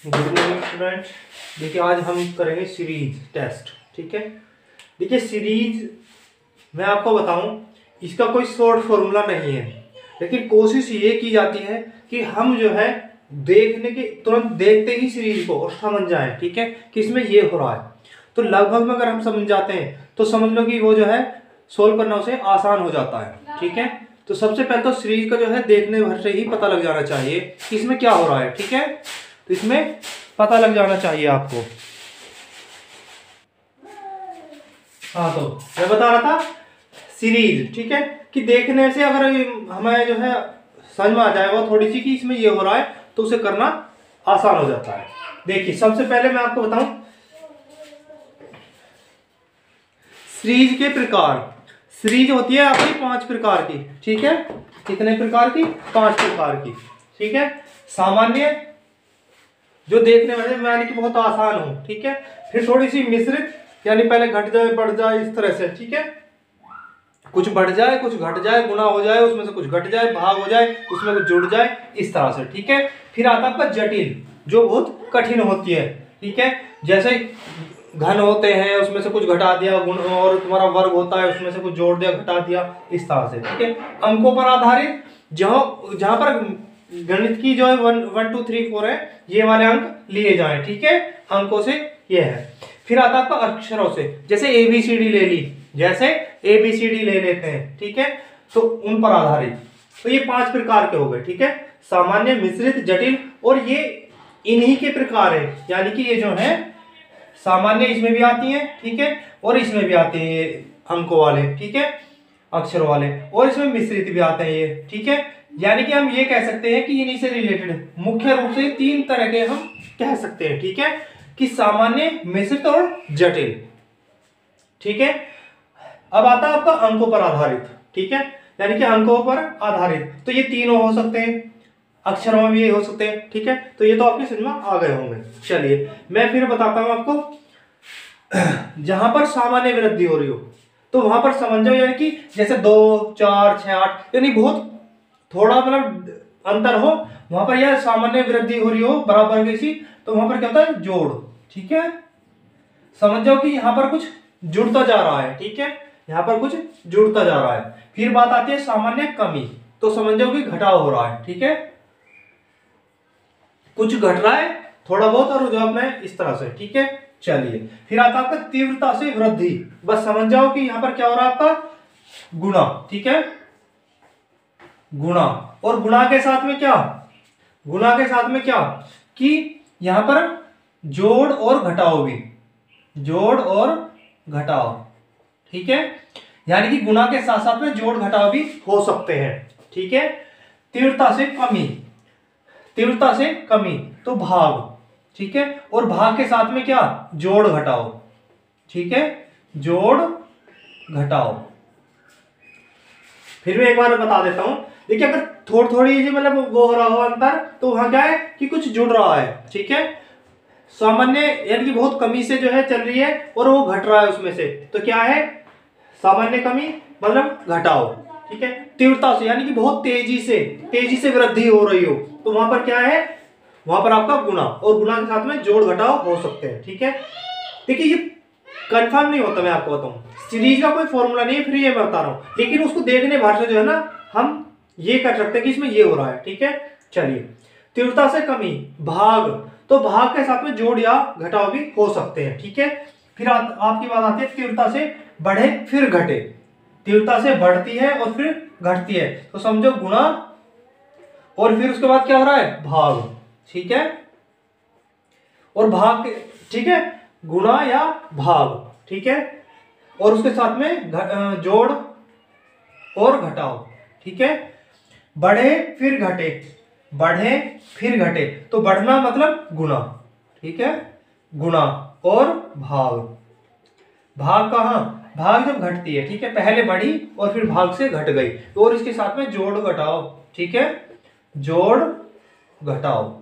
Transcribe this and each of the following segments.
Good morning student. देखिए आज हम करेंगे सीरीज टेस्ट। ठीक है, देखिए सीरीज मैं आपको बताऊं, इसका कोई शॉर्ट फॉर्मूला नहीं है, लेकिन कोशिश ये की जाती है कि हम जो है देखने के तुरंत देखते ही सीरीज को और समझ जाएं। ठीक है, कि इसमें ये हो रहा है, तो लगभग में अगर हम समझ जाते हैं तो समझ लो कि वो जो है सोल्व करना उसे आसान हो जाता है। ठीक है, तो सबसे पहले तो सीरीज का जो है देखने भर से ही पता लग जाना चाहिए कि इसमें क्या हो रहा है। ठीक है, तो इसमें पता लग जाना चाहिए आपको। हाँ, तो मैं बता रहा था सीरीज। ठीक है, कि देखने से अगर हमें जो है समझ में आ जाए वो थोड़ी सी कि इसमें ये हो रहा है, तो उसे करना आसान हो जाता है। देखिए सबसे पहले मैं आपको बताऊं सीरीज के प्रकार। सीरीज होती है आपकी 5 प्रकार की। ठीक है, कितने प्रकार की? 5 प्रकार की। ठीक है, सामान्य जो देखने में यानी कि बहुत आसान हो। ठीक है, फिर थोड़ी सी मिश्रित यानी पहले घट जाए बढ़ जाए इस तरह से। ठीक है, कुछ बढ़ जाए कुछ घट जाए, गुना हो जाए उसमें से कुछ घट जाए, भाग हो जाए उसमें कुछ जुड़ जाए, इस तरह से। ठीक है, फिर आता है आपका जटिल जो बहुत कठिन होती है। ठीक है, जैसे घन होते हैं उसमें से कुछ घटा दिया, गुण और तुम्हारा वर्ग होता है उसमें से कुछ जोड़ दिया घटा दिया, इस तरह से। ठीक है, अंकों पर आधारित जहां पर गणित की जो है 1 2 3 4 है, ये वाले अंक लिए जाएं। ठीक है, अंकों से ये है। फिर आता है आपका अक्षरों से, जैसे ABCD ले ली, जैसे ABCD ले लेते हैं। ठीक है, तो उन पर आधारित। तो ये 5 प्रकार के हो गए। ठीक है, सामान्य, मिश्रित, जटिल, और ये इन्हीं के प्रकार है, यानी कि ये जो है सामान्य इसमें भी आती है। ठीक है, और इसमें भी आते हैं ये अंकों वाले। ठीक है, अक्षरों वाले, और इसमें मिश्रित भी आते हैं ये। ठीक है, यानी कि हम ये कह सकते हैं कि इन्हीं से रिलेटेड मुख्य रूप से 3 तरह के हम कह सकते हैं। ठीक है, कि सामान्य, मिश्रित और जटिल। ठीक है, अब आता है आपका अंकों पर आधारित। ठीक है, यानी कि अंकों पर आधारित, तो ये तीनों हो सकते हैं, अक्षरों में भी ये हो सकते हैं। ठीक है, तो ये तो आपकी समझ में आ गए होंगे। चलिए मैं फिर बताता हूं आपको। जहां पर सामान्य वृद्धि हो रही हो तो वहां पर समझ जाओ, यानी कि जैसे 2 4 6 8 यानी बहुत थोड़ा मतलब अंतर हो, वहां पर यह सामान्य वृद्धि हो रही हो बराबर की सी, तो वहां पर क्या होता है? जोड़। ठीक है, समझ जाओ कि यहां पर कुछ जुड़ता जा रहा है। ठीक है, यहां पर कुछ जुड़ता जा रहा है। फिर बात आती है सामान्य कमी, तो समझ जाओ कि घटाव हो रहा है। ठीक है, कुछ घट रहा है थोड़ा बहुत, और जो अपने इस तरह से। ठीक है, चलिए फिर आता है आपका तीव्रता से वृद्धि। बस समझ जाओ कि यहां पर क्या हो रहा है आपका? गुणा। ठीक है, गुणा, और गुणा के साथ में क्या? गुणा के साथ में क्या कि यहां पर जोड़ और घटाव भी, जोड़ और घटाव। ठीक है, यानी कि गुणा के साथ साथ में जोड़ घटाव भी हो सकते हैं। ठीक है, तीव्रता से कमी, तीव्रता से कमी तो भाग। ठीक है, और भाग के साथ में क्या? जोड़ घटाव। ठीक है, जोड़ घटाव। फिर मैं एक बार बता देता हूं, देखिए अगर थोड़ी थोड़ी मतलब वो हो रहा हो अंतर, तो वहां क्या है कि कुछ जुड़ रहा है। ठीक है, सामान्य यानी कि बहुत कमी से जो है चल रही है और वो घट रहा है उसमें से, तो क्या है? सामान्य कमी मतलब घटाव। ठीक है, तीव्रता से यानी कि बहुत तेजी से वृद्धि हो रही हो, तो वहां पर क्या है? वहां पर आपका गुणा, और गुणा के साथ में जोड़ घटाव हो सकते हैं। ठीक है, देखिए ये कंफर्म नहीं होता, मैं आपको बताऊं सीरीज का कोई फॉर्मूला नहीं है, फिर ये मैं बता रहा हूं, लेकिन उसको देखने भर से जो है ना हम ये कर सकते हैं कि इसमें ये हो रहा है। ठीक है, चलिए तीव्रता से कमी, भाग, तो भाग के साथ में जोड़ या घटाव भी हो सकते हैं। ठीक है, फिर आपकी बात आती है तीव्रता से बढ़े फिर घटे। तीव्रता से बढ़ती है और फिर घटती है, तो समझो गुणा, और फिर उसके बाद क्या हो रहा है? भाग। ठीक है, और भाग, ठीक है, गुणा या भाग। ठीक है, और उसके साथ में जोड़ और घटाव। ठीक है, बढ़े फिर घटे, बढ़े फिर घटे, तो बढ़ना मतलब गुणा। ठीक है, गुणा और भाग। भाग कहां? भाग जब घटती है। ठीक है, पहले बढ़ी और फिर भाग से घट गई, और इसके साथ में जोड़ घटाव। ठीक है, जोड़ घटाव।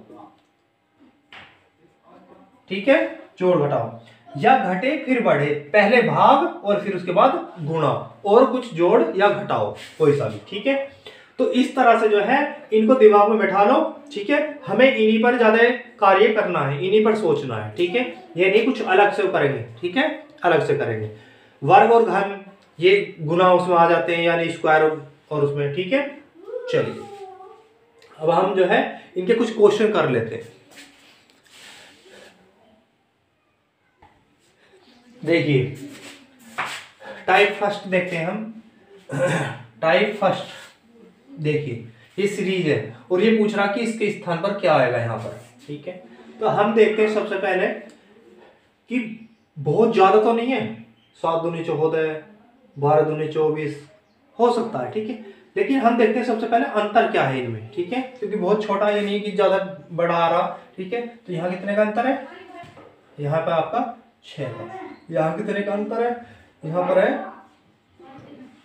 ठीक है, जोड़ घटाव, या घटे फिर बढ़े, पहले भाग और फिर उसके बाद गुणा, और कुछ जोड़ या घटाओ कोई सा भी। ठीक है, तो इस तरह से जो है इनको दिमाग में बैठा लो, ठीक है। हमें इन्हीं पर ज्यादा कार्य करना है, इन्हीं पर सोचना है, ठीक है। ये नहीं कुछ अलग से करेंगे, ठीक है, अलग से करेंगे। वर्ग और घन ये गुना उसमें आ जाते हैं, यानी स्क्वायर और उसमें, ठीक है। चलिए अब हम जो है इनके कुछ क्वेश्चन कर लेते हैं। देखिए टाइप फर्स्ट देखते हैं हम। टाइप फर्स्ट देखिए ये सीरीज है और ये पूछ रहा कि इसके स्थान पर क्या आएगा यहाँ पर, ठीक है। तो हम देखते हैं सबसे पहले कि बहुत ज्यादा तो नहीं है, 7 दूनी 14, 12 दूनी 24 हो सकता है, ठीक है। लेकिन हम देखते हैं सबसे पहले अंतर क्या है इनमें, ठीक है, क्योंकि बहुत छोटा ये नहीं कि ज्यादा बड़ा आ रहा, ठीक है। तो यहाँ कितने का अंतर है, यहाँ पे आपका 6 का। यहाँ कितने का अंतर है, यहाँ पर है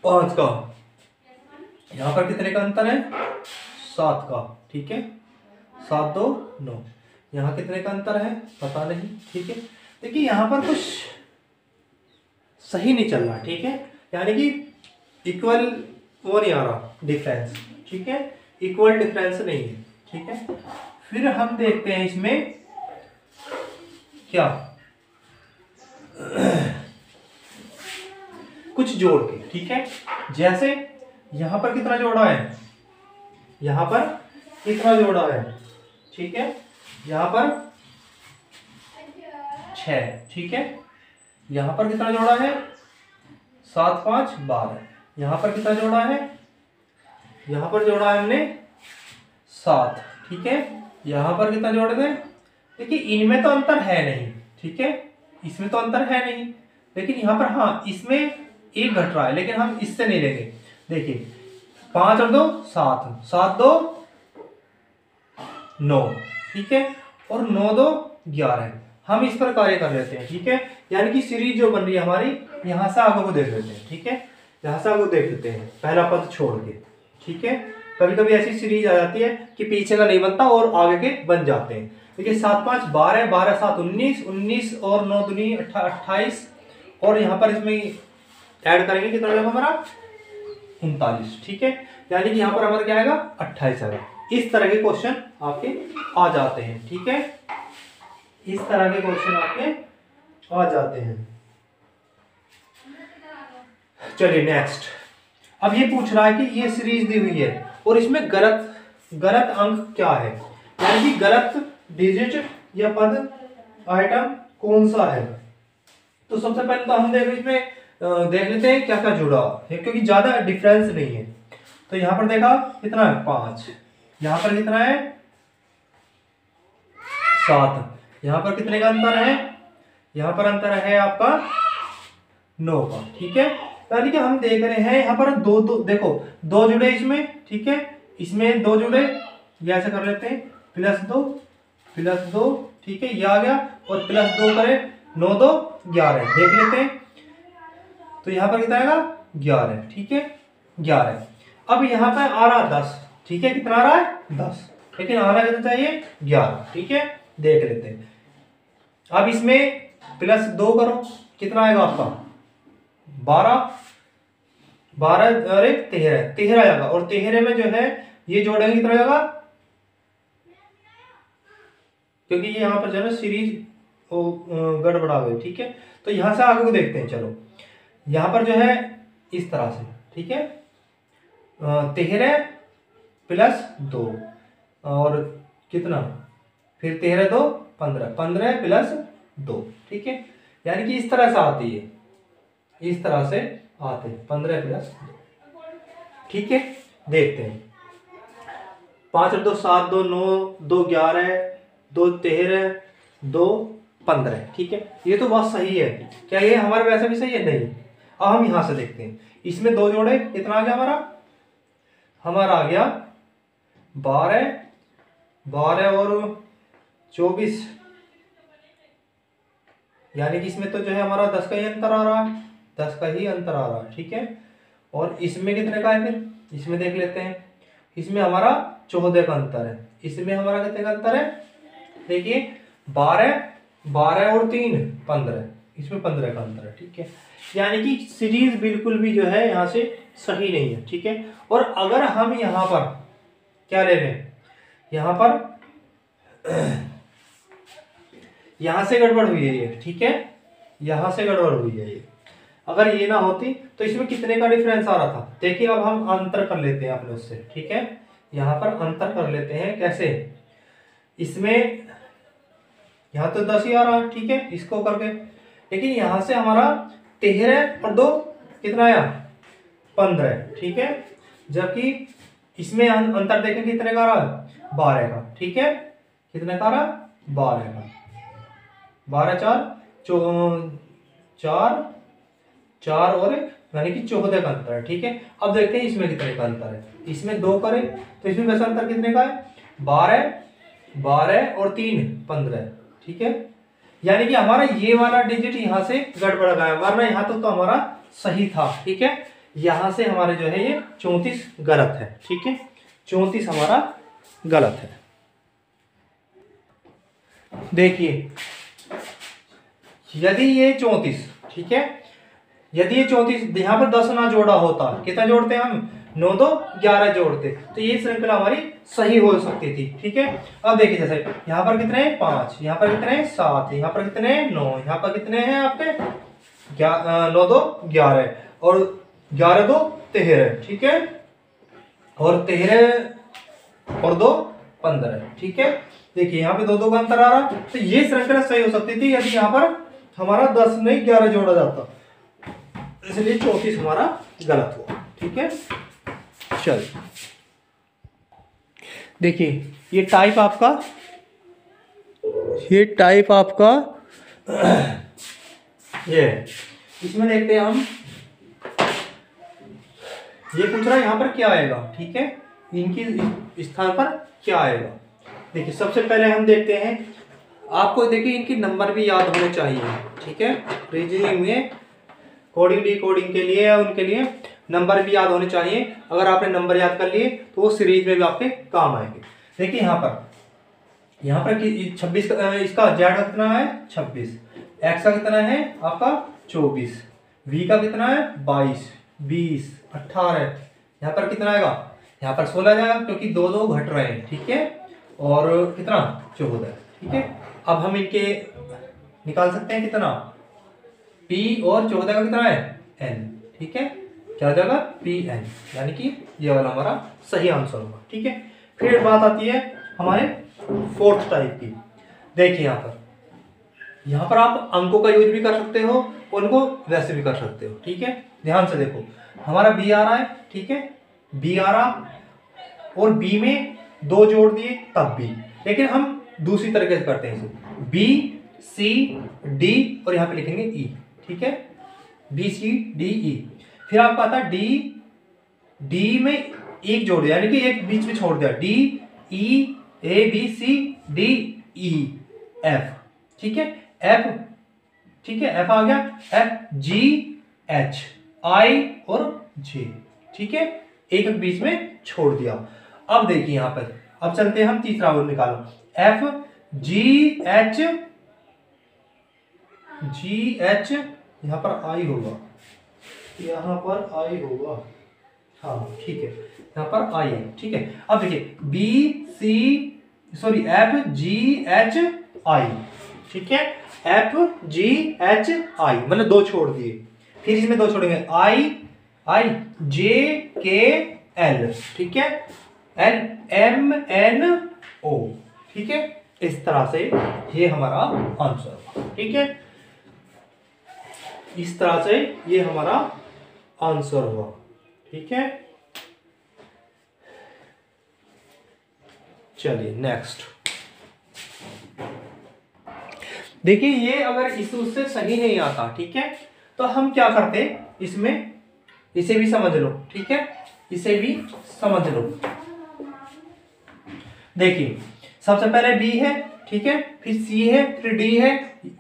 5 का। यहाँ पर कितने का अंतर है, 7 का, ठीक है। 7 2 9। यहाँ कितने का अंतर है पता नहीं, ठीक है। देखिए यहाँ पर कुछ सही नहीं चल रहा, ठीक है, यानी कि इक्वल वो नहीं आ रहा डिफरेंस, ठीक है, इक्वल डिफरेंस नहीं है, ठीक है। फिर हम देखते हैं इसमें क्या कुछ जोड़ के, ठीक है। जैसे यहां पर कितना जोड़ा है, यहां पर कितना जोड़ा है, ठीक है, यहां पर 6, ठीक है। यहां पर कितना जोड़ा है, 7 5 12। यहां पर कितना जोड़ा है, यहां पर जोड़ा है हमने 7, ठीक है। यहां पर कितना जोड़ दें, देखिए इनमें तो अंतर है नहीं, ठीक है, इसमें तो अंतर है नहीं, लेकिन यहां पर हाँ इसमें एक घट रहा है, लेकिन हम इससे नहीं लेंगे। देखिए 5 और 2 7, 7 2 9, ठीक है, और 9 2 11। हम इस पर कार्य कर लेते हैं, ठीक है। यानी कि सीरीज जो बन रही है हमारी, यहां से आगे को देख लेते हैं, ठीक है, यहां से आगे को देख लेते हैं पहला पद छोड़ के, ठीक है। कभी कभी ऐसी सीरीज आ जाती है कि पीछे का नहीं बनता और आगे के बन जाते हैं। देखिए 7 5 12, 12 7 19, 19 और 9 दूनी 28, और यहाँ पर इसमें ऐड करेंगे कितना होगा हमारा 39, ठीक है। यानी कि यहाँ पर हमारा क्या आएगा 28 आएगा। इस तरह के क्वेश्चन आपके आ जाते हैं, ठीक है, इस तरह के क्वेश्चन आपके आ जाते हैं। चलिए नेक्स्ट, अब ये पूछ रहा है कि ये सीरीज दी हुई है और इसमें गलत अंक क्या है, यानी कि गलत डिजिट या पद आइटम कौन सा है। तो सबसे पहले तो हम देख लेते हैं क्या क्या जुड़ा है, क्योंकि ज्यादा डिफरेंस नहीं है। तो यहां पर देखा कितना है 5, यहां पर कितना है 7, यहां पर कितने का अंतर है, यहां पर अंतर है आपका 9 का, ठीक है। यानी कि हम देख रहे हैं यहाँ पर दो देखो 2 जुड़े इसमें, ठीक है, इसमें 2 जुड़े, ये ऐसे कर लेते हैं +2, ठीक है, ये आ गया, और +2 करें 9 2 11 देख लेते हैं। तो यहाँ पर कितना आएगा 11, ठीक है, 11। अब यहाँ पर आ रहा 10, ठीक है, कितना आ रहा है 10, लेकिन आना कितना चाहिए 11, ठीक है, देख लेते हैं। अब इसमें +2 करो, कितना आएगा आपका 12 अरे 13 आएगा, और 13 में जो है ये जोड़ेंगे कितना आएगा, क्योंकि ये यहाँ पर जो है सीरीज गड़बड़ा हुई, ठीक है। तो यहां से आगे को देखते हैं, चलो यहां पर जो है इस तरह से, ठीक है, 13 + 2 और कितना, फिर 13 2 15, 15 + 2, ठीक है। यानी कि इस तरह से आती है, इस तरह से आते हैं 15 + 2, ठीक है। देखते हैं 5 और 2 7, 2 9, 2 11, 2 13, 2 15, ठीक है। ये तो बात सही है, क्या ये हमारे वैसे भी सही है, नहीं। अब हम यहां से देखते हैं, इसमें 2 जोड़े, कितना आ गया हमारा आ गया 12 और 24, यानी कि इसमें तो जो है हमारा 10 का ही अंतर आ रहा है, 10 का ही अंतर आ रहा है, ठीक है। और इसमें कितने का है, फिर इसमें देख लेते हैं, इसमें हमारा 14 का अंतर है, इसमें हमारा कितने का अंतर है, देखिए 12 और 3 15, इसमें 15 का अंतर है, ठीक है। यानी कि सीरीज बिल्कुल भी जो है यहाँ से सही नहीं है, ठीक है। और अगर हम यहाँ पर क्या ले रहे हैं, यहाँ पर यहाँ से गड़बड़ हुई है ये, ठीक है, यहाँ से गड़बड़ हुई है ये। अगर ये ना होती तो इसमें कितने का डिफरेंस आ रहा था। देखिए अब हम अंतर कर लेते हैं अपने उससे, ठीक है। यहाँ पर अंतर कर लेते हैं कैसे, इसमें यहाँ तो 10 ही आ रहा, ठीक है, इसको करके। लेकिन यहाँ से हमारा 13 और 2 कितना आया, 15, ठीक है। जबकि इसमें अंतर देखें कितने का आ रहा, 12 का, ठीक है। कितने का आ रहा, 12 का, 12 4 4 और 1 यानी कि 14 का अंतर है, ठीक है। अब देखते हैं इसमें कितने का अंतर है। इसमें 2 करें तो इसमें वैसा अंतर कितने का है, 12 और 3 15, ठीक है। यानी कि हमारा ये वाला डिजिट यहाँ से गड़बड़ गया, वरना यहाँ तो हमारा सही था, ठीक है। यहाँ से हमारे जो है ये 34 गलत है, ठीक है। 34 हमारा गलत है। देखिए यदि ये 34, ठीक है, यदि ये 34 यहाँ पर 10 ना जोड़ा होता, कितना जोड़ते हम, 9 2 11 जोड़ते, तो ये श्रृंखला हमारी सही हो सकती थी, ठीक है। अब देखिए जैसे यहाँ पर कितने हैं 5, यहाँ पर कितने हैं 7, यहाँ पर कितने हैं 9, यहाँ पर कितने हैं आपके 9 2 11 और 11 2 13, ठीक है, और 13 और 2 15, ठीक है। देखिए यहाँ पे 2 2 का अंतर आ रहा, तो ये श्रृंखला सही हो सकती थी यदि यहाँ पर हमारा 10 नहीं 11 जोड़ा जाता, इसलिए 34 हमारा गलत हुआ, ठीक है। चल देखिए ये टाइप आपका ये इसमें देखते हैं हम, ये पूछ रहा है यहाँ पर क्या आएगा, ठीक है, इनकी स्थान पर क्या आएगा। देखिए सबसे पहले हम देखते हैं, आपको देखिए इनकी नंबर भी याद होने चाहिए, ठीक है। रीजनिंग में कोडिंग डिकोडिंग के लिए या उनके लिए नंबर भी याद होने चाहिए। अगर आपने नंबर याद कर लिए तो वो सीरीज में भी आपके काम आएंगे। देखिए यहाँ पर 26 का, इसका जेड का कितना है 26, एक्स का कितना है आपका 24, वी का कितना है 22 20 18, यहाँ पर कितना आएगा, यहाँ पर 16 जाएगा क्योंकि 2 2 घट रहे हैं, ठीक है, और कितना 14, ठीक है। अब हम इनके निकाल सकते हैं कितना, P और 14 का कितना है N, ठीक है, क्या हो जाएगा PN, यानी कि ये वाला हमारा सही आंसर होगा, ठीक है। फिर बात आती है हमारे फोर्थ टाइप की। देखिए यहाँ पर आप अंकों का यूज भी कर सकते हो, उनको वैसे भी कर सकते हो, ठीक है। ध्यान से देखो हमारा B आ रहा है, ठीक है, B आ रहा और B में 2 जोड़ दिए तब B, लेकिन हम दूसरी तरीके से करते हैं इसे, B C D और यहाँ पे लिखेंगे E, ठीक है, B C D E। फिर आपका आता है D में एक जोड़ दिया, यानी कि एक बीच में छोड़ दिया, D E A B C D E F, ठीक है, F, ठीक है, F आ गया, F G H I और J, ठीक है, एक बीच में छोड़ दिया। अब देखिए यहाँ पर, अब चलते हैं हम तीसरा वर्ड निकालो, F G H यहाँ पर I होगा, यहाँ पर I होगा, हाँ ठीक है, यहाँ पर I है, ठीक है। अब देखिए F G H I, ठीक है, F G H I मतलब 2 छोड़ दिए, फिर इसमें 2 छोड़ेंगे I J K L, ठीक है, N M N O, ठीक है। इस तरह से ये हमारा आंसर होगा, ठीक है, इस तरह से ये हमारा आंसर हुआ, ठीक है। चलिए नेक्स्ट देखिए, ये अगर इस उससे सही नहीं आता, ठीक है, तो हम क्या करते हैं, इसमें इसे भी समझ लो, ठीक है, इसे भी समझ लो। देखिए सबसे पहले B है, ठीक है, फिर C है, फिर D है,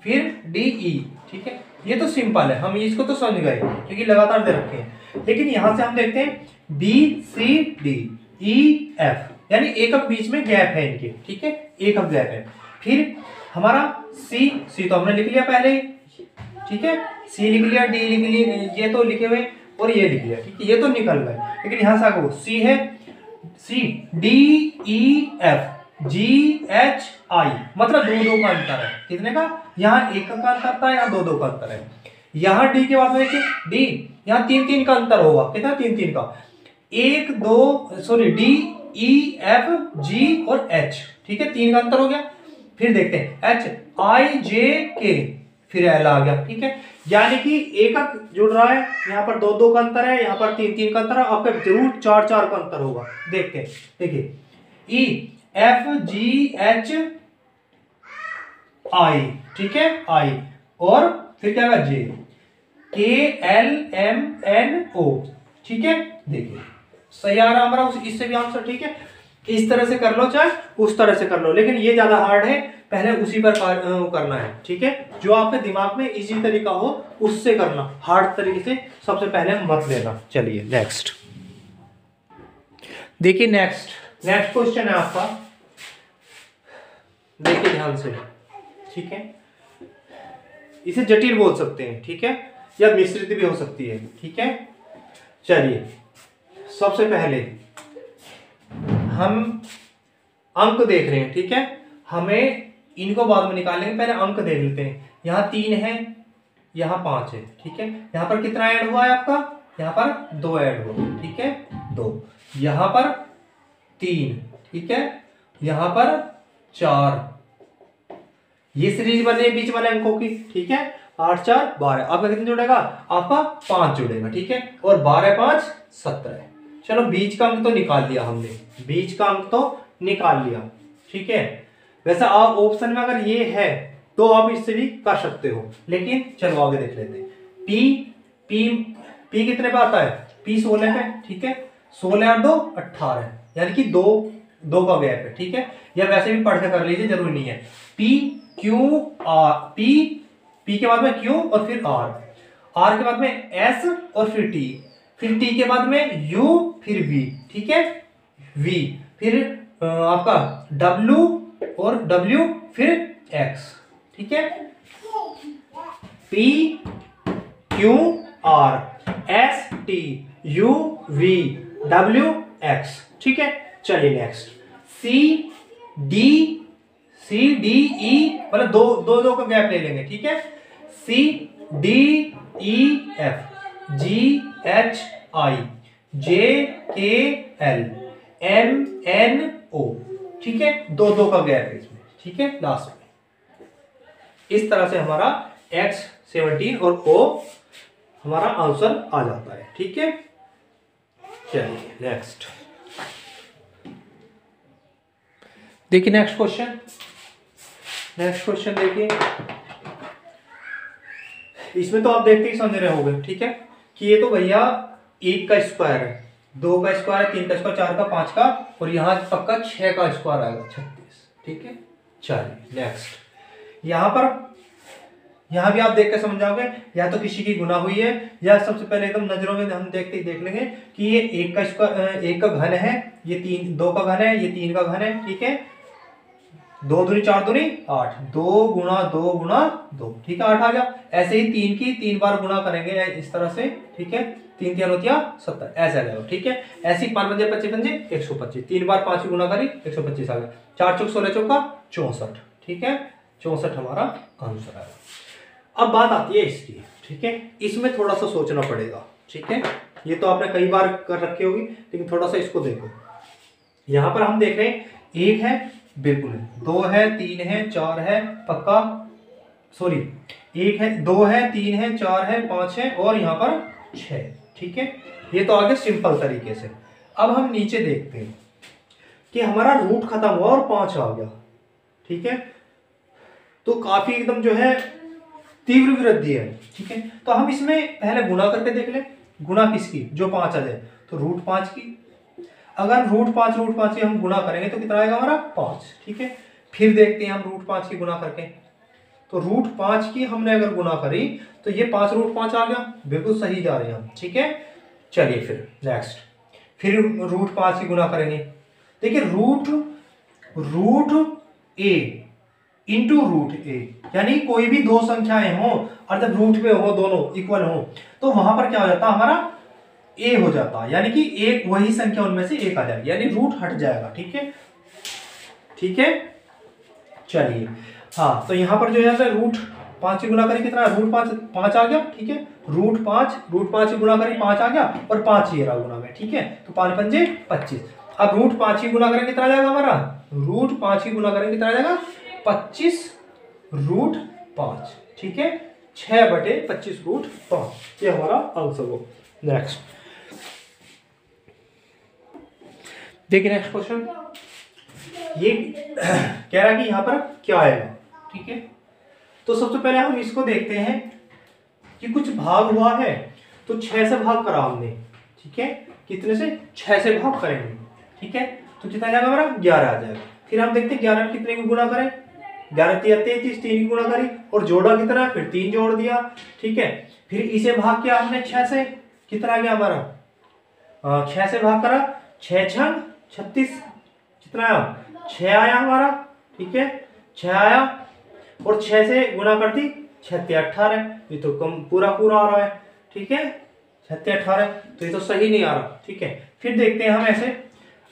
फिर D E, ठीक है। ये तो सिंपल है, हम इसको तो समझ गए क्योंकि लगातार दे रखे हैं। लेकिन यहां से हम देखते हैं B C D E F, यानी एकक बीच में गैप है इनके, ठीक है, एकक गैप है। फिर हमारा C तो हमने लिख लिया पहले ही, ठीक है, सी लिख लिया, डी लिख लिया, ये तो लिखे हुए और ये लिख लिया, ठीक है, ये तो निकल गए। लेकिन यहाँ से आगे सी है, C D E F G H I, मतलब दो दो का अंतर है। कितने का? यहाँ एक का अंतर था, यहाँ दो दो का अंतर है। यहाँ डी के बाद में देखिए डी, यहाँ तीन तीन का अंतर होगा। कितना? तीन तीन का, एक दो सॉरी डी ई एफ जी और एच, ठीक है, तीन का अंतर हो गया। फिर देखते हैं एच आई जे के, फिर एल आ गया, ठीक है, यानी कि एकक जुड़ रहा है। यहाँ पर दो दो का अंतर है, यहाँ पर तीन तीन का अंतर है, आपका जरूर चार चार का अंतर होगा। देखते हैं, देखिए ई एफ जी एच आई, ठीक है, आई, और फिर क्या होगा जे K L M N O, ठीक है। देखिए सही आ रहा हमारा, इससे भी आंसर, ठीक है। इस तरह से कर लो चाहे उस तरह से कर लो, लेकिन ये ज्यादा हार्ड है, पहले उसी पर करना है, ठीक है। जो आपके दिमाग में इजी तरीका हो उससे करना, हार्ड तरीके से सबसे पहले मत लेना। चलिए नेक्स्ट देखिए, नेक्स्ट क्वेश्चन है आपका, देखिए ध्यान से, ठीक है। इसे जटिल बोल सकते हैं, ठीक है, या मिश्रित भी हो सकती है, ठीक है। चलिए सबसे पहले हम अंक देख रहे हैं, ठीक है, हमें इनको बाद में निकालेंगे, पहले अंक देख लेते हैं। यहाँ 3 है, यहाँ 5 है, ठीक है। यहाँ पर कितना ऐड हुआ है आपका? यहाँ पर 2 ऐड हुआ, ठीक है, 2, यहाँ पर 3, ठीक है, यहाँ पर 4। ये सीरीज बने बीच वाले अंकों की, ठीक है, 8 4 12। आपका कितना जुड़ेगा? आपका 5 जुड़ेगा, ठीक है, और 12 5 17 है। चलो बीच का अंक तो निकाल लिया हमने, बीच का अंक तो निकाल लिया, ठीक है। वैसे आप ऑप्शन में अगर ये है तो आप इससे भी कर सकते हो, लेकिन चलो आगे देख लेते हैं। पी कितने पे आता है? पी 16 पे, ठीक है, 16 और 2 18, यानी कि दो का गैप है, ठीक है। या वैसे भी पढ़ के कर लीजिए, जरूरी नहीं है। पी क्यू आर, पी के बाद में क्यू और फिर आर के बाद में एस और फिर टी के बाद में यू फिर वी, ठीक है, वी, फिर आपका डब्ल्यू और डब्ल्यू फिर एक्स, ठीक है। P Q R S T U V W x, ठीक है। चलिए नेक्स्ट, सी डी ई, मतलब दो का गैप ले लेंगे, ठीक है। C D E F G H I J K L M N O, ठीक है, दो का गैप है इसमें, ठीक है, लास्ट में। इस तरह से हमारा x 17 और O हमारा आंसर आ जाता है, ठीक है। चलिए नेक्स्ट देखिए, नेक्स्ट क्वेश्चन देखिए, इसमें तो आप देखते ही समझ रहे होंगे, ठीक है, कि ये तो भैया 1 का स्क्वायर है, 2 का स्क्वायर है, 3 का स्क्वायर, 4 का, 5 का, और यहाँ पक्का 6 का स्क्वायर आएगा 36, ठीक है। चलिए नेक्स्ट, यहाँ भी आप देख के समझ जाओगे, या तो किसी की गुना हुई है, या सबसे पहले एकदम नजरों में हम देखते ही देख लेंगे कि ये 1 का घन है, ये 2 का घन है, ये 3 का घन है, ठीक है। 2 दूनी 4 दूनी 8, 2 गुणा 2 गुणा 2, ठीक है, 8 आ गया। ऐसे ही 3 की 3 बार गुणा करेंगे इस तरह से, ठीक है, 3 3 होती 70, ऐसे आ जाएगा, ठीक है। ऐसे ही 5 पंजे 25 पंजे 125, 3 बार 5 की गुणा करी 125 आ गया, 4 चौक 16 चौका 64, ठीक है, 64 हमारा आंसर आएगा। अब बात आती है इसकी, ठीक है, इसमें थोड़ा सा सोचना पड़ेगा, ठीक है। ये तो आपने कई बार कर रखी होगी, लेकिन थोड़ा सा इसको देखो। यहाँ पर हम देख रहे हैं 1 है, बिल्कुल 2 है, 3 है, 4 है, पक्का, सॉरी 1 है, 2 है, 3 है, 4 है, 5 है, और यहाँ पर 6, ठीक है। ये तो आगे सिंपल तरीके से। अब हम नीचे देखते हैं कि हमारा रूट खत्म हुआ और 5 आ गया, ठीक है, तो काफी एकदम जो है तीव्र वृद्धि है, ठीक है। तो हम इसमें पहले गुणा करके देख लें, गुणा किसकी? जो 5 आ जाए, तो रूट 5 की। अगर रूट 5 की हम गुणा करेंगे तो कितना आएगा हमारा? 5, ठीक है। फिर देखते हैं हम रूट 5 की गुणा करके, तो रूट 5 की हमने अगर गुणा करी तो ये 5 रूट 5 आ गया, बिल्कुल सही जा रहे हैं हम, ठीक है। चलिए फिर नेक्स्ट, फिर रूट 5 की गुणा करेंगे। देखिए रूट ए इंटू रूट ए, यानी कोई भी दो संख्याएं हो और जब रूट पे हो दोनों इक्वल हो तो वहां पर क्या हो जाता हमारा ए हो जाता, यानी कि एक वही संख्या उनमें से एक आ जाएगी, यानी रूट हट जाएगा। ठीक है, ठीक है, चलिए। हाँ, तो यहाँ पर जो है रूट 5 की गुना करी कितना, रूट 5 आ गया। ठीक है, रूट 5 की गुना करी 5 आ गया और 5 ये रहा गुना में। ठीक है, तो 5 पंजे 25। अब रूट 5 की गुना करें कितना आ जाएगा हमारा, रूट 5 की गुना करें कितना आ जाएगा 25 रूट 5। ठीक है, 6/25 रूट 5, ये हमारा आंसर हो। नेक्स्ट देखिए, नेक्स्ट क्वेश्चन ये कह रहा है कि यहाँ पर क्या आएगा। ठीक है, तो सबसे पहले हम इसको देखते हैं कि कुछ भाग हुआ है तो 6 से भाग करा हमने। ठीक है, कितने से, 6 से भाग करेंगे। ठीक है, तो कितना आ जाएगा हमारा 11 आ जाएगा। फिर हम देखते हैं 11 में कितने की गुना करें, 11 3 33, 3 की गुना करी और जोड़ा कितना, फिर 3 जोड़ दिया। ठीक है, फिर इसे भाग किया हमने 6 से, कितना आ गया हमारा 6 से भाग करा, 6 छंग 36, कितना आया 6 आया हमारा। ठीक है, 6 आया और 6 से गुना कर दी 6 × 18, ये तो कम पूरा आ रहा है। ठीक है, 6 × 18, तो ये तो सही नहीं आ रहा। ठीक है, फिर देखते हैं हम ऐसे।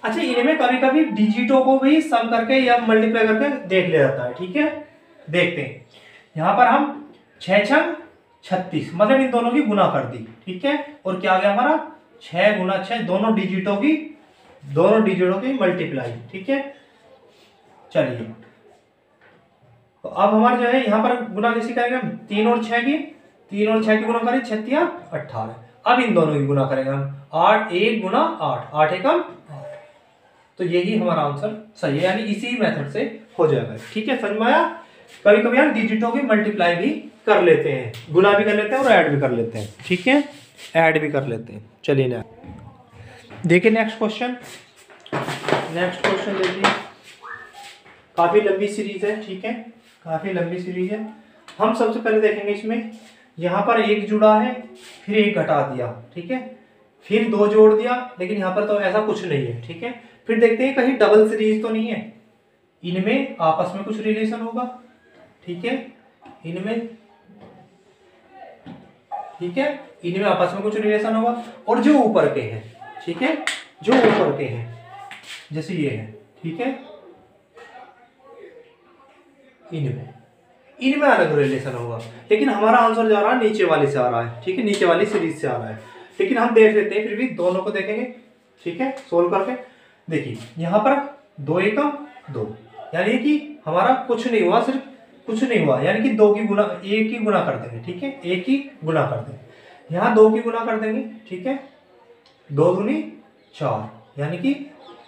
अच्छा, इनमें कभी कभी डिजिटों को भी सम करके या मल्टीप्लाई करके देख लिया जाता है। ठीक है, देखते हैं। यहाँ पर हम 6 छंग 36, मतलब इन दोनों की गुना कर दी। ठीक है, और क्या आ गया हमारा 6 × 6, दोनों डिजिटों की मल्टीप्लाई। ठीक है, चलिए, तो अब हमारे जो है यहाँ पर गुना कैसे करेंगे हम, 3 और 6 की गुना करें 6 × 18। अब इन दोनों की गुना करेंगे हम 8 1 × 8, 8 एकम 8। तो यही हमारा आंसर सही है, यानी इसी मेथड से हो जाएगा। ठीक है, समझ में आया। कभी कभी हम डिजिटों की मल्टीप्लाई भी कर लेते हैं, गुना भी कर लेते हैं और ऐड भी कर लेते हैं। ठीक है, ऐड भी कर लेते हैं। चलिए ना देखिए नेक्स्ट क्वेश्चन देखिए, काफी लंबी सीरीज है। ठीक है, काफी लंबी सीरीज है। हम सबसे पहले देखेंगे इसमें, यहाँ पर 1 जुड़ा है, फिर 1 घटा दिया। ठीक है, फिर 2 जोड़ दिया, लेकिन यहाँ पर तो ऐसा कुछ नहीं है। ठीक है, फिर देखते हैं कहीं डबल सीरीज तो नहीं है, इनमें आपस में कुछ रिलेशन होगा। ठीक है, इनमें आपस में कुछ रिलेशन होगा। और जो ऊपर के हैं, ठीक है, जो ऊपर के हैं जैसे ये है, ठीक है, इनमें अलग रिलेशन होगा, लेकिन हमारा आंसर जा रहा है नीचे वाले से आ रहा है। ठीक है, नीचे वाली सीरीज से आ रहा है, लेकिन हम देख लेते हैं, फिर भी दोनों को देखेंगे। ठीक है, सोल्व करके देखिए, यहाँ पर 2 एकम 2, यानी कि हमारा कुछ नहीं हुआ, सिर्फ कुछ नहीं हुआ, यानी कि 2 की गुना 1 की गुना कर देंगे। ठीक है, 1 की गुना कर देंगे, यहाँ 2 की गुना कर देंगे। ठीक है, 2 दूनी 4, यानी कि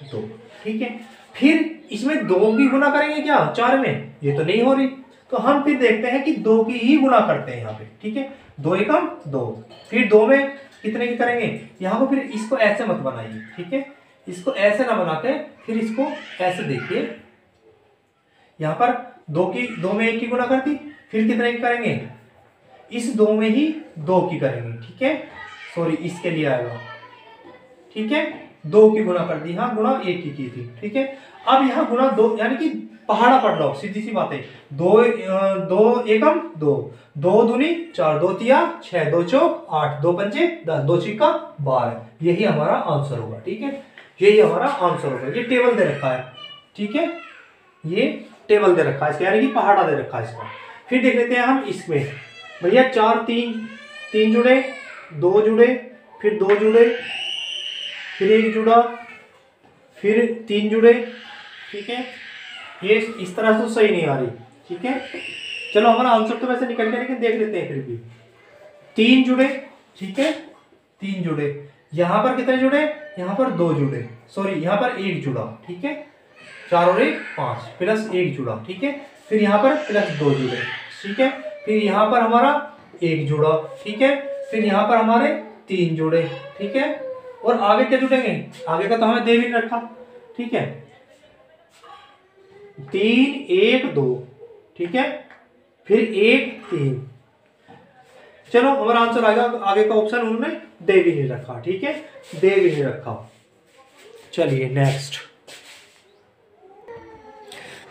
2। ठीक है, फिर इसमें 2 की गुना करेंगे क्या 4 में, ये तो नहीं हो रही, तो हम फिर देखते हैं कि 2 की ही गुना करते हैं यहाँ पे। ठीक है, 2 एकम 2, फिर 2 में कितने की करेंगे यहाँ को, फिर इसको ऐसे मत बनाइए। ठीक है, इसको ऐसे ना बनाते, फिर इसको ऐसे देखिए, यहाँ पर 2 में 1 की गुना कर दी, फिर कितने की करेंगे, इस 2 में ही 2 की करेंगे। ठीक है, सॉरी इसके लिए आएगा। ठीक है, 2 की गुना कर दी, हाँ गुना 1 की थी। ठीक है, अब यहाँ गुना 2, यानी कि पहाड़ा पढ़ लो, सीधी सी बात है। 2 एकम 2, 2 दूनी 4, 2 तिया 6, 2 चौक 8, 2 पंजे 10, 2 छिक्का 12, यही हमारा आंसर होगा। ठीक है, यही हमारा आंसर होगा। ये टेबल दे रखा है। ठीक है, ये टेबल दे रखा है इसका, यानी कि पहाड़ा दे रखा है इसका। फिर देख लेते हैं हम इसमें, भैया 4 3 जुड़े, 2 जुड़े, फिर 2 जुड़े, फिर 1 जुड़ा, फिर 3 जुड़े। ठीक है, ये इस तरह से सही नहीं आ रही। ठीक है, चलो हमारा आंसर तो वैसे निकल गया, लेकिन देख लेते हैं फिर भी। 3 जुड़े, ठीक है, 3 जुड़े, यहाँ पर कितने जुड़े, यहाँ पर 2 जुड़े, सॉरी यहाँ पर 1 जुड़ा। ठीक है, 4 और 1 5, प्लस 1 जुड़ा। ठीक है, फिर यहाँ पर प्लस 2 जुड़े। ठीक है, फिर यहाँ पर हमारा 1 जुड़ा। ठीक है, फिर यहाँ पर हमारे 3 जुड़े। ठीक है, और आगे क्या जुड़ेंगे, आगे का तो हमें दे भी नहीं रखा। ठीक है, 3 1 2, ठीक है, फिर 1 3। चलो हमारा आंसर आएगा, आगे का ऑप्शन उन्होंने दे भी नहीं रखा। ठीक है, दे भी नहीं रखा। चलिए नेक्स्ट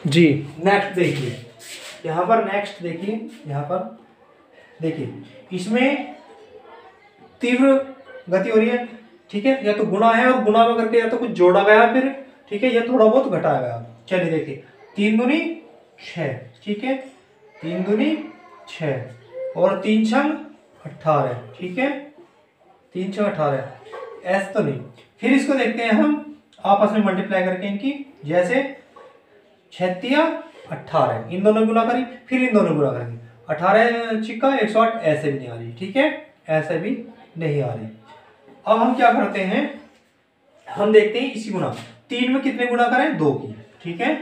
जी, नेक्स्ट देखिए, यहाँ पर नेक्स्ट देखिए, यहाँ पर देखिए, इसमें तीव्र गति हो रही है, ठीक है, या तो गुणा है और गुणा में करके या तो कुछ जोड़ा गया फिर, ठीक है, या थोड़ा बहुत घटाया गया। चलिए देखिए, 3 दूनी 6, ठीक है, 3 दूनी 6 और 3 छंग 18, ठीक है, 3 छंग 18, ऐसा तो नहीं। फिर इसको देखते हैं हम आपस में मल्टीप्लाई करके इनकी, जैसे 6 18, इन दोनों गुना करी, फिर इन दोनों गुना करेंगे, 18 छिक्का 108, ऐसे भी नहीं आ रही, ठीक है, ऐसे भी नहीं आ रही। अब हम क्या करते हैं, हम देखते हैं इसी गुना, 3 में कितने गुना करें, 2 की, ठीक है,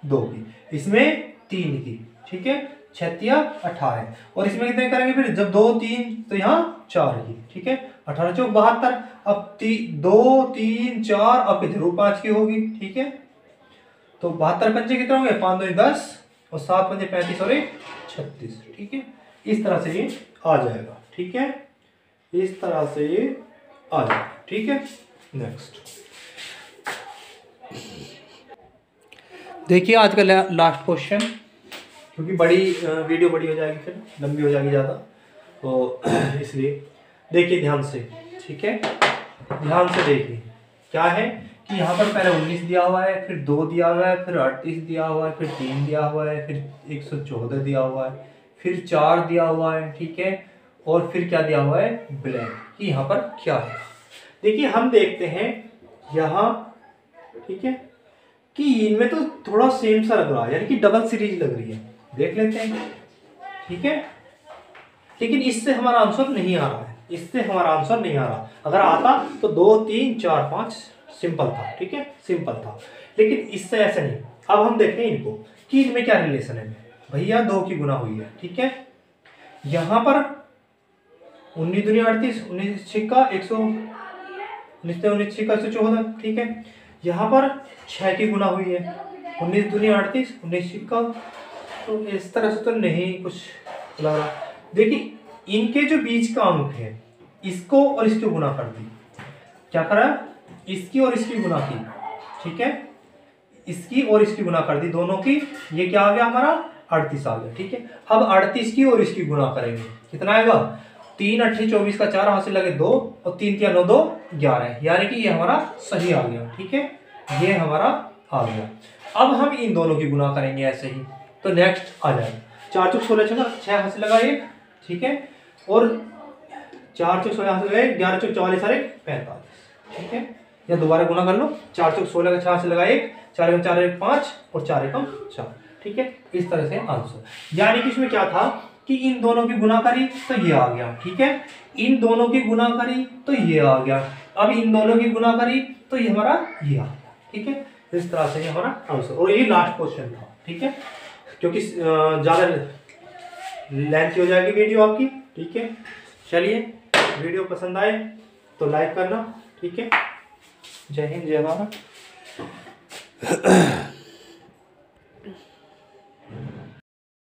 2 की, इसमें 3 की, ठीक है, 6 18, और इसमें कितने करेंगे फिर, जब 2 3 तो यहाँ 4 की, ठीक है, 18 चौक 72, अब 2 3 4, अब जरूर 5 की होगी, ठीक है, तो 72 पंचे कितने होंगे, 5 2 10 और 7 पंचे 35 और 1 36, ठीक है, इस तरह से ये आ जाएगा, ठीक है, इस तरह से ये आ जाएगा, ठीक है। नेक्स्ट देखिए आज का लास्ट क्वेश्चन, क्योंकि बड़ी वीडियो बड़ी हो जाएगी, फिर लंबी हो जाएगी ज़्यादा, तो इसलिए देखिए ध्यान से, ठीक है, ध्यान से देखिए क्या है कि यहाँ पर पहले 19 दिया हुआ है, फिर 2 दिया हुआ है, फिर 38 दिया हुआ है, फिर 3 दिया हुआ है, फिर 114 दिया हुआ है, फिर 4 दिया हुआ है, ठीक है, और फिर क्या दिया हुआ है, ब्लैंक, कि यहाँ पर क्या है। देखिए हम देखते हैं यहाँ, ठीक है, कि इनमें तो थोड़ा सेम सा लग रहा है, यानी कि डबल सीरीज लग रही है, देख लेते हैं, ठीक है, लेकिन इससे हमारा आंसर नहीं आ रहा है, इससे हमारा आंसर नहीं आ रहा। अगर आता तो 2 3 4 5 सिंपल था, ठीक है, सिंपल था, लेकिन इससे ऐसे नहीं। अब हम देखते हैं इनको कि इनमें क्या रिलेशन है, भैया 2 की गुना हुई है, ठीक है, यहाँ पर 19 दूनी 38, 19 छिक्का 114, ठीक है, यहाँ पर 6 की गुना हुई है, 19 दूनी 38, 19 छिक्का, तो इस तरह से तो नहीं कुछ लग रहा। देखिए इनके जो बीच का अंक है, इसको और इसको गुना कर दी, क्या करा, इसकी और इसकी गुना की, ठीक है, इसकी और इसकी गुना कर दी दोनों की, ये क्या आ गया हमारा 38 आ गया, ठीक है। अब 38 की और इसकी गुना करेंगे, कितना आएगा, 3 8 24 का 4 हाथ से लगे 2 और 3 3 9 2 11, यानी कि ये हमारा सही आ गया, ठीक है, ये हमारा आ गया। अब हम इन दोनों की गुना करेंगे ऐसे ही, तो नेक्स्ट आ जाएगा 4 चौक 16 6 हाथ से लगा 1, ठीक है, और 4 चौक 16 हाथ से लगा 1, 11 चौक 44 और 1 45, ठीक है, या दोबारा गुना कर लो, 4 चौक 16 का 6 हाथ से लगा 1, 4 एकम 4 1 5 और 4 एकम 4, ठीक है, इस तरह से आंसर। यानी कि इसमें क्या था कि इन दोनों की गुना करी तो ये आ गया, ठीक है, इन दोनों की गुना करी तो ये आ गया, अब इन दोनों की गुना करी तो ये हमारा ये आ गया, ठीक है, इस तरह से हमारा आंसर। और ये लास्ट क्वेश्चन था, ठीक है, क्योंकि ज़्यादा लेंथ हो जाएगी वीडियो आपकी, ठीक है। चलिए वीडियो पसंद आए तो लाइक करना, ठीक है। जय हिंद जय भारत।